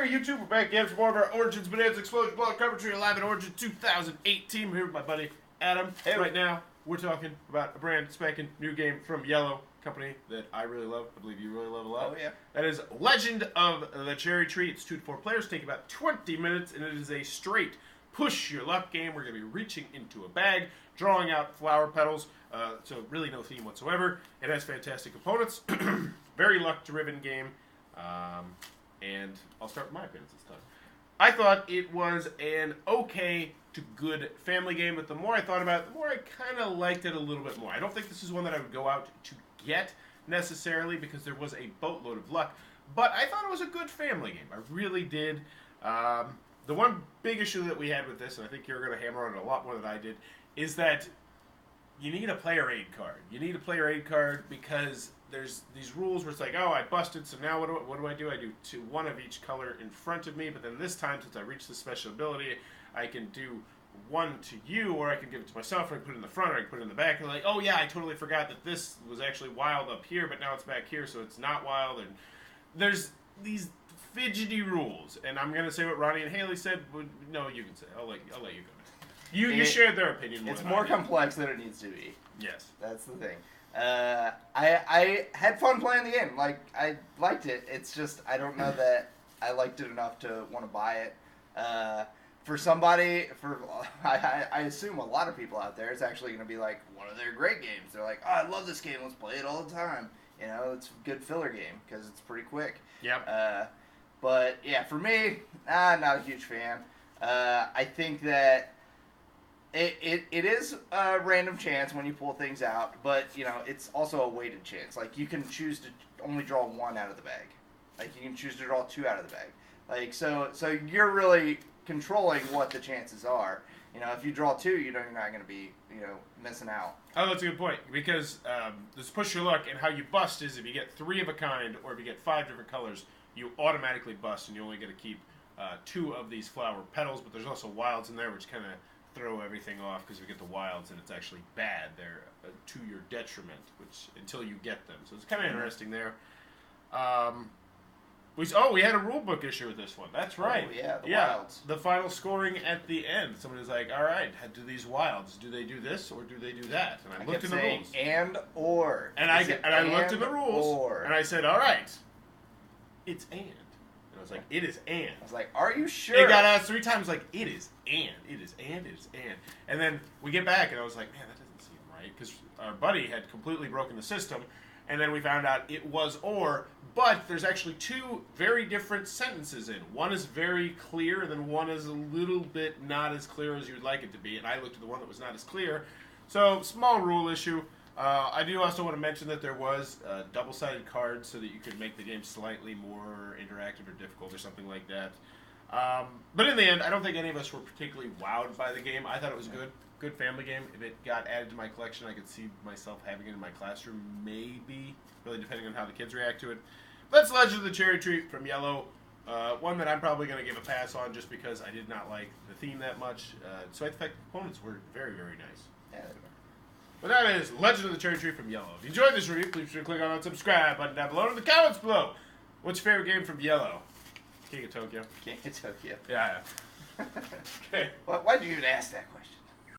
there, YouTube. We're back again for more of our Origins Bonanza Explosion Ball Coverage live in Origins 2018. We're here with my buddy Adam. Hey. Right now, we're talking about a brand spanking new game from Yellow, company that I really love. I believe you really love a lot. Oh, yeah. That is Legend of the Cherry Tree. It's 2 to 4 players, take about 20 minutes, and it is a straight push your luck game. We're going to be reaching into a bag, drawing out flower petals, so really no theme whatsoever. It has fantastic opponents. Very luck-driven game. And I'll start with my opinions this time. I thought it was an okay to good family game, but the more I thought about it, the more I kind of liked it a little bit more. I don't think this is one that I would go out to get necessarily because there was a boatload of luck, but I thought it was a good family game. I really did. The one big issue that we had with this, and I think you're going to hammer on it a lot more than I did, is that you need a player aid card. You need a player aid card because there's these rules where it's like, oh, I busted, so now what do I do? I do one of each color in front of me, but then this time, since I reached the special ability, I can do one to you, or I can give it to myself, or I can put it in the front, or I can put it in the back, and like, oh yeah, I totally forgot that this was actually wild up here, but now it's back here, so it's not wild, and there's these fidgety rules, and I'm going to say what Ronnie and Haley said, but no, you can say it. I'll let you go. You shared their opinion more It's than more I did. complex than it needs to be. Yes. That's the thing. I had fun playing the game. Like, I liked it. It's just, I don't know that I liked it enough to want to buy it. For somebody, I assume a lot of people out there, it's actually going to be like one of their great games. They're like, oh, I love this game. Let's play it all the time. You know, it's a good filler game because it's pretty quick. Yep. But, yeah, for me, not a huge fan. I think that It is a random chance when you pull things out, but, you know, it's also a weighted chance. Like, you can choose to only draw one out of the bag. Like, you can choose to draw two out of the bag. Like, so you're really controlling what the chances are. You know, if you draw two, you know you're not going to be, you know, missing out. Oh, that's a good point, because this push your luck, and how you bust is if you get 3 of a kind, or if you get 5 different colors, you automatically bust, and you only get to keep 2 of these flower petals, but there's also wilds in there, which kind of throw everything off because we get the wilds and it's actually bad. They're to your detriment, which until you get them. So it's kind of interesting there. We had a rule book issue with this one. That's right. Oh, yeah, the wilds. The final scoring at the end. Somebody's like, all right, do these wilds, do they do this or do they do that? And I looked in the rules. And or. And I looked in the rules and I said, all right, it's and. And I was like, it is and. I was like, are you sure? It got asked 3 times, like, it is and. It is and. It is and. And then we get back, and I was like, man, that doesn't seem right. Because our buddy had completely broken the system. And then we found out it was or. But there's actually 2 very different sentences in. One is very clear, and then one is a little bit not as clear as you'd like it to be. And I looked at the one that was not as clear. So, small rule issue. I do also want to mention that there was double-sided cards so that you could make the game slightly more interactive or difficult or something like that. But in the end, I don't think any of us were particularly wowed by the game. I thought it was a good family game. If it got added to my collection, I could see myself having it in my classroom, maybe, really depending on how the kids react to it. That's Legend of the Cherry Tree from Yellow. One that I'm probably going to give a pass on just because I did not like the theme that much. Despite the fact the components were very, very nice. Yeah. But that is Legend of the Cherry Tree from Yellow. If you enjoyed this review, please be sure to click on that subscribe button down below in the comments below. What's your favorite game from Yellow? King of Tokyo. King of Tokyo. Yeah. Okay. Why did you even ask that question?